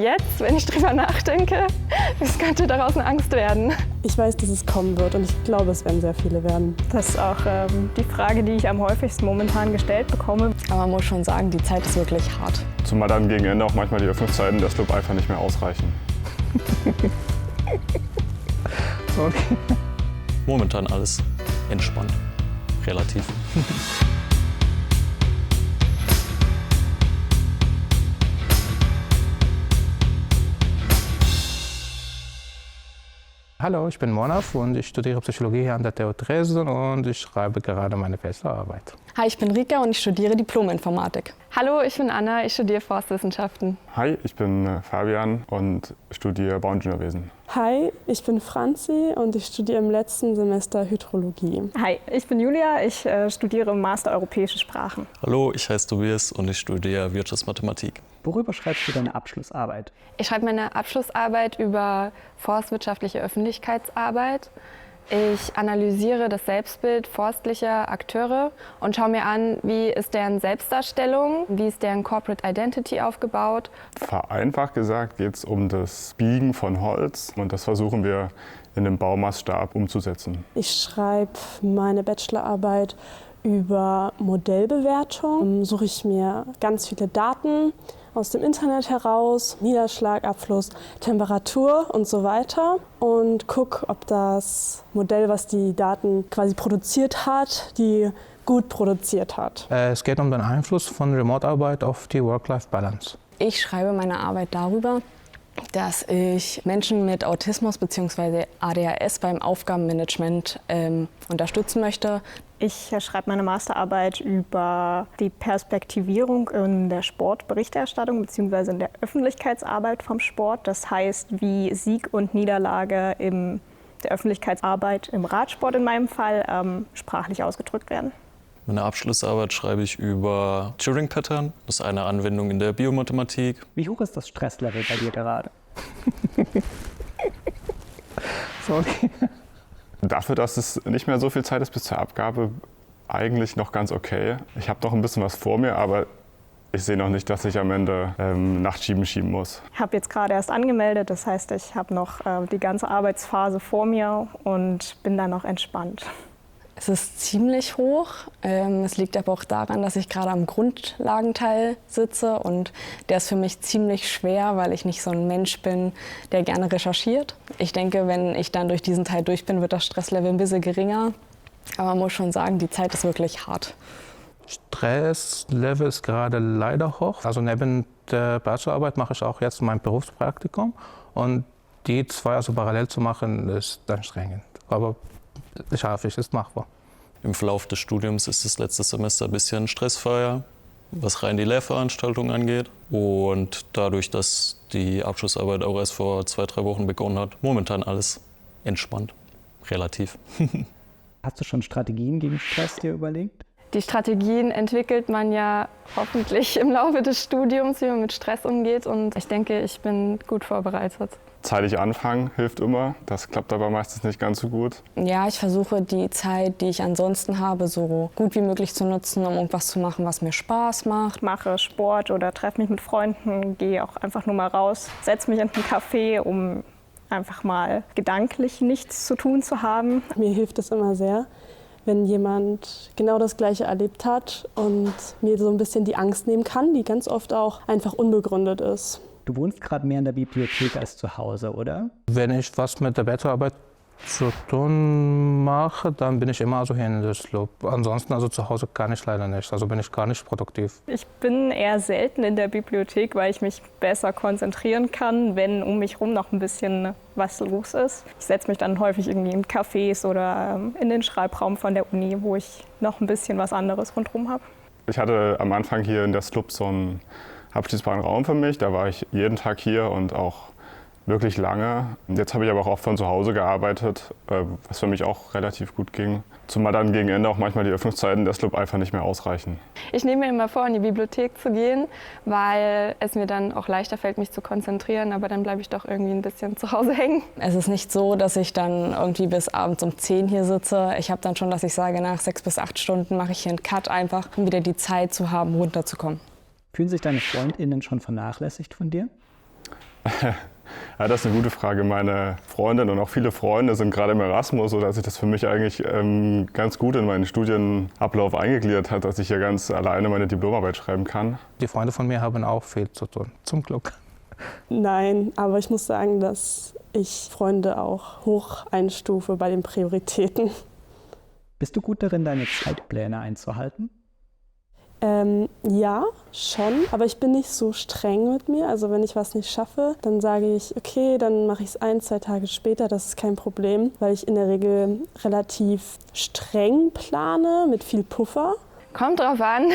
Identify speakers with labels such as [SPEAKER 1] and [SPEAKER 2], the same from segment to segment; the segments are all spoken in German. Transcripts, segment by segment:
[SPEAKER 1] jetzt, wenn ich drüber nachdenke, es könnte daraus eine Angst werden.
[SPEAKER 2] Ich weiß, dass es kommen wird und ich glaube, es werden sehr viele werden.
[SPEAKER 3] Das ist auch die Frage, die ich am häufigsten momentan gestellt bekomme.
[SPEAKER 4] Aber man muss schon sagen, die Zeit ist wirklich hart.
[SPEAKER 5] Zumal dann gegen Ende auch manchmal die Öffnungszeiten der Club einfach nicht mehr ausreichen.
[SPEAKER 6] Okay.
[SPEAKER 7] Momentan alles entspannt, relativ.
[SPEAKER 6] Hallo, ich bin Monaf und ich studiere Psychologie hier an der TU Dresden und ich schreibe gerade meine Bachelorarbeit.
[SPEAKER 4] Hi, ich bin Rika und ich studiere Diplom-Informatik.
[SPEAKER 1] Hallo, ich bin Anna, ich studiere Forstwissenschaften.
[SPEAKER 5] Hi, ich bin Fabian und studiere Bauingenieurwesen.
[SPEAKER 2] Hi, ich bin Franzi und ich studiere im letzten Semester Hydrologie.
[SPEAKER 3] Hi, ich bin Julia, ich studiere im Master Europäische Sprachen.
[SPEAKER 7] Hallo, ich heiße Tobias und ich studiere Wirtschaftsmathematik.
[SPEAKER 8] Worüber schreibst du deine Abschlussarbeit?
[SPEAKER 1] Ich schreibe meine Abschlussarbeit über forstwirtschaftliche Öffentlichkeitsarbeit. Ich analysiere das Selbstbild forstlicher Akteure und schaue mir an, wie ist deren Selbstdarstellung, wie ist deren Corporate Identity aufgebaut.
[SPEAKER 5] Vereinfacht gesagt geht es um das Biegen von Holz und das versuchen wir in einem Baumaßstab umzusetzen.
[SPEAKER 2] Ich schreibe meine Bachelorarbeit über Modellbewertung. Suche ich mir ganz viele Daten aus dem Internet heraus, Niederschlag, Abfluss, Temperatur und so weiter und gucke, ob das Modell, was die Daten quasi produziert hat, die gut produziert hat.
[SPEAKER 6] Es geht um den Einfluss von Remote-Arbeit auf die Work-Life-Balance.
[SPEAKER 4] Ich schreibe meine Arbeit darüber, dass ich Menschen mit Autismus bzw. ADHS beim Aufgabenmanagement unterstützen möchte.
[SPEAKER 3] Ich schreibe meine Masterarbeit über die Perspektivierung in der Sportberichterstattung bzw. in der Öffentlichkeitsarbeit vom Sport. Das heißt, wie Sieg und Niederlage in der Öffentlichkeitsarbeit im Radsport in meinem Fall sprachlich ausgedrückt werden.
[SPEAKER 7] Meine Abschlussarbeit schreibe ich über Turing-Pattern. Das ist eine Anwendung in der Biomathematik.
[SPEAKER 8] Wie hoch ist das Stresslevel bei dir gerade?
[SPEAKER 6] Okay.
[SPEAKER 5] Dafür, dass es nicht mehr so viel Zeit ist bis zur Abgabe, eigentlich noch ganz okay. Ich habe noch ein bisschen was vor mir, aber ich sehe noch nicht, dass ich am Ende Nachtschieben schieben muss.
[SPEAKER 3] Ich habe jetzt gerade erst angemeldet, das heißt, ich habe noch die ganze Arbeitsphase vor mir und bin dann noch entspannt.
[SPEAKER 4] Es ist ziemlich hoch. Es liegt aber auch daran, dass ich gerade am Grundlagenteil sitze und der ist für mich ziemlich schwer, weil ich nicht so ein Mensch bin, der gerne recherchiert. Ich denke, wenn ich dann durch diesen Teil durch bin, wird das Stresslevel ein bisschen geringer. Aber man muss schon sagen, die Zeit ist wirklich hart.
[SPEAKER 6] Stresslevel ist gerade leider hoch. Also neben der Bachelorarbeit mache ich auch jetzt mein Berufspraktikum und die zwei also parallel zu machen, ist anstrengend. Aber schaffe ich, ist machbar.
[SPEAKER 7] Im Verlauf des Studiums ist das letzte Semester ein bisschen stressfreier, was rein die Lehrveranstaltungen angeht. Und dadurch, dass die Abschlussarbeit auch erst vor 2-3 Wochen begonnen hat, momentan alles entspannt, relativ.
[SPEAKER 8] Hast du schon Strategien gegen Stress dir überlegt?
[SPEAKER 1] Die Strategien entwickelt man ja hoffentlich im Laufe des Studiums, wie man mit Stress umgeht. Und ich denke, ich bin gut vorbereitet.
[SPEAKER 5] Zeitig anfangen hilft immer, das klappt aber meistens nicht ganz so gut.
[SPEAKER 4] Ja, ich versuche die Zeit, die ich ansonsten habe, so gut wie möglich zu nutzen, um irgendwas zu machen, was mir Spaß macht.
[SPEAKER 3] Ich mache Sport oder treffe mich mit Freunden, gehe auch einfach nur mal raus, setze mich in einen Café, um einfach mal gedanklich nichts zu tun zu haben.
[SPEAKER 2] Mir hilft es immer sehr, wenn jemand genau das Gleiche erlebt hat und mir so ein bisschen die Angst nehmen kann, die ganz oft auch einfach unbegründet ist.
[SPEAKER 8] Du wohnst gerade mehr in der Bibliothek als zu Hause, oder?
[SPEAKER 6] Wenn ich was mit der Bachelorarbeit zu tun mache, dann bin ich immer also hier in der Club. Ansonsten also zu Hause kann ich leider nicht, also bin ich gar nicht produktiv.
[SPEAKER 3] Ich bin eher selten in der Bibliothek, weil ich mich besser konzentrieren kann, wenn um mich herum noch ein bisschen was los ist. Ich setze mich dann häufig irgendwie in Cafés oder in den Schreibraum von der Uni, wo ich noch ein bisschen was anderes rundherum habe.
[SPEAKER 5] Ich hatte am Anfang hier in der Club so einen abschließbaren Raum für mich, da war ich jeden Tag hier und auch wirklich lange. Jetzt habe ich aber auch von zu Hause gearbeitet, was für mich auch relativ gut ging. Zumal dann gegen Ende auch manchmal die Öffnungszeiten der Club einfach nicht mehr ausreichen.
[SPEAKER 1] Ich nehme mir immer vor, in die Bibliothek zu gehen, weil es mir dann auch leichter fällt, mich zu konzentrieren, aber dann bleibe ich doch irgendwie ein bisschen zu Hause hängen.
[SPEAKER 4] Es ist nicht so, dass ich dann irgendwie bis abends um 10 hier sitze. Ich habe dann schon, dass ich sage, nach 6 bis 8 Stunden mache ich hier einen Cut einfach, um wieder die Zeit zu haben, runterzukommen.
[SPEAKER 8] Fühlen sich deine FreundInnen schon vernachlässigt von dir?
[SPEAKER 5] Ja, das ist eine gute Frage. Meine Freundin und auch viele Freunde sind gerade im Erasmus, sodass sich das für mich eigentlich ganz gut in meinen Studienablauf eingegliedert hat, dass ich hier ganz alleine meine Diplomarbeit schreiben kann.
[SPEAKER 6] Die Freunde von mir haben auch viel zu tun, zum Glück.
[SPEAKER 2] Nein, aber ich muss sagen, dass ich Freunde auch hoch einstufe bei den Prioritäten.
[SPEAKER 8] Bist du gut darin, deine Zeitpläne einzuhalten?
[SPEAKER 2] Ja, schon, aber ich bin nicht so streng mit mir. Also wenn ich was nicht schaffe, dann sage ich, okay, dann mache ich es 1-2 Tage später, das ist kein Problem, weil ich in der Regel relativ streng plane, mit viel Puffer.
[SPEAKER 1] Kommt drauf an.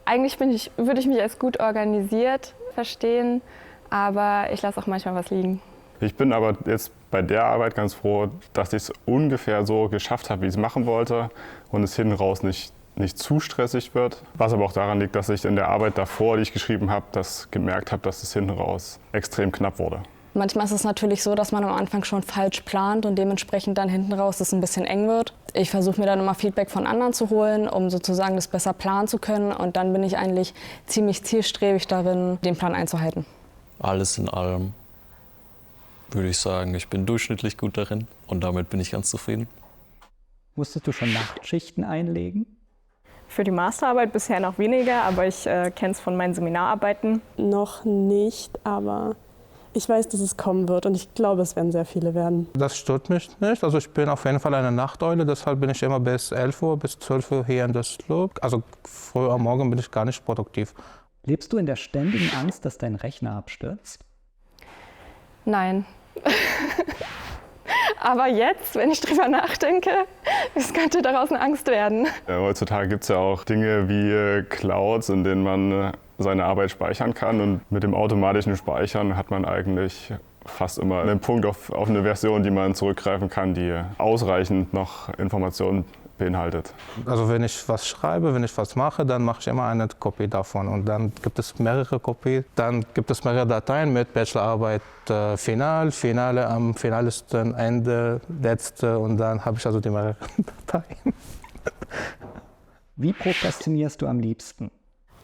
[SPEAKER 1] Eigentlich würde ich mich als gut organisiert verstehen, aber ich lasse auch manchmal was liegen.
[SPEAKER 5] Ich bin aber jetzt bei der Arbeit ganz froh, dass ich es ungefähr so geschafft habe, wie ich es machen wollte und es hinten raus nicht zu stressig wird. Was aber auch daran liegt, dass ich in der Arbeit davor, die ich geschrieben habe, gemerkt habe, dass es hinten raus extrem knapp wurde.
[SPEAKER 4] Manchmal ist es natürlich so, dass man am Anfang schon falsch plant und dementsprechend dann hinten raus es ein bisschen eng wird. Ich versuche mir dann immer Feedback von anderen zu holen, um sozusagen das besser planen zu können. Und dann bin ich eigentlich ziemlich zielstrebig darin, den Plan einzuhalten.
[SPEAKER 7] Alles in allem würde ich sagen, ich bin durchschnittlich gut darin und damit bin ich ganz zufrieden.
[SPEAKER 8] Musstest du schon Nachtschichten einlegen?
[SPEAKER 3] Für die Masterarbeit bisher noch weniger, aber ich kenne es von meinen Seminararbeiten.
[SPEAKER 2] Noch nicht, aber ich weiß, dass es kommen wird und ich glaube, es werden sehr viele werden.
[SPEAKER 6] Das stört mich nicht. Also ich bin auf jeden Fall eine Nachteule, deshalb bin ich immer bis 11 Uhr, bis 12 Uhr hier in der SLUB. Also früh am Morgen bin ich gar nicht produktiv.
[SPEAKER 8] Lebst du in der ständigen Angst, dass dein Rechner abstürzt?
[SPEAKER 1] Nein. Aber jetzt, wenn ich drüber nachdenke, es könnte daraus eine Angst werden.
[SPEAKER 5] Heutzutage gibt es ja auch Dinge wie Clouds, in denen man seine Arbeit speichern kann. Und mit dem automatischen Speichern hat man eigentlich fast immer einen Punkt auf eine Version, die man zurückgreifen kann, die ausreichend noch Informationen beinhaltet.
[SPEAKER 6] Also wenn ich was schreibe, wenn ich was mache, dann mache ich immer eine Kopie davon. Und dann gibt es mehrere Kopien. Dann gibt es mehrere Dateien mit Bachelorarbeit Finale, am finalsten Ende, letzte. Und dann habe ich also die mehreren Dateien.
[SPEAKER 8] Wie prokrastinierst du am liebsten?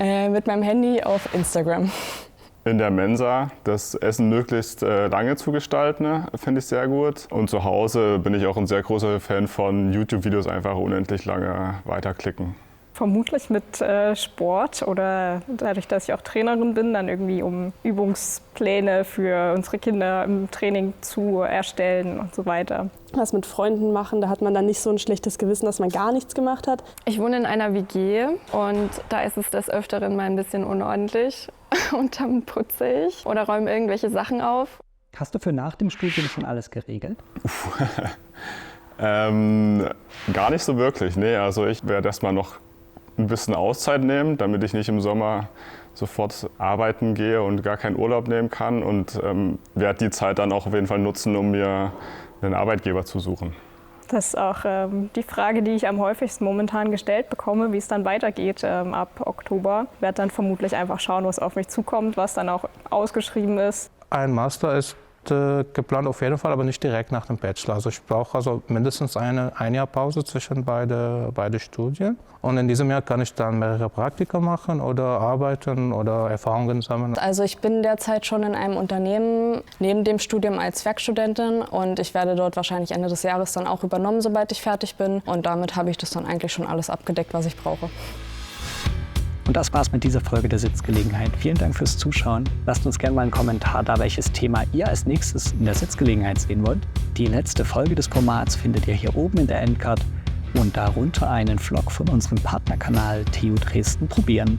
[SPEAKER 4] Mit meinem Handy auf Instagram.
[SPEAKER 5] In der Mensa das Essen möglichst lange zu gestalten, finde ich sehr gut. Und zu Hause bin ich auch ein sehr großer Fan von YouTube-Videos, einfach unendlich lange weiterklicken.
[SPEAKER 3] Vermutlich mit Sport oder dadurch, dass ich auch Trainerin bin, dann irgendwie um Übungspläne für unsere Kinder im Training zu erstellen und so weiter.
[SPEAKER 2] Was mit Freunden machen, da hat man dann nicht so ein schlechtes Gewissen, dass man gar nichts gemacht hat.
[SPEAKER 1] Ich wohne in einer WG und da ist es des Öfteren mal ein bisschen unordentlich und dann putze ich oder räume irgendwelche Sachen auf.
[SPEAKER 8] Hast du für nach dem Studium schon alles geregelt?
[SPEAKER 5] Gar nicht so wirklich, nee. Also ich werde erstmal noch ein bisschen Auszeit nehmen, damit ich nicht im Sommer sofort arbeiten gehe und gar keinen Urlaub nehmen kann und werde die Zeit dann auch auf jeden Fall nutzen, um mir einen Arbeitgeber zu suchen.
[SPEAKER 3] Das ist auch die Frage, die ich am häufigsten momentan gestellt bekomme, wie es dann weitergeht ab Oktober. Ich werde dann vermutlich einfach schauen, was auf mich zukommt, was dann auch ausgeschrieben ist.
[SPEAKER 6] Ein Master ist geplant auf jeden Fall, aber nicht direkt nach dem Bachelor. Also ich brauche also mindestens ein Jahr Pause zwischen beide Studien. Und in diesem Jahr kann ich dann mehrere Praktika machen oder arbeiten oder Erfahrungen sammeln.
[SPEAKER 4] Also ich bin derzeit schon in einem Unternehmen neben dem Studium als Werkstudentin und ich werde dort wahrscheinlich Ende des Jahres dann auch übernommen, sobald ich fertig bin. Und damit habe ich das dann eigentlich schon alles abgedeckt, was ich brauche.
[SPEAKER 8] Und das war's mit dieser Folge der Sitzgelegenheit. Vielen Dank fürs Zuschauen. Lasst uns gerne mal einen Kommentar da, welches Thema ihr als nächstes in der Sitzgelegenheit sehen wollt. Die letzte Folge des Formats findet ihr hier oben in der Endcard und darunter einen Vlog von unserem Partnerkanal TU Dresden probieren.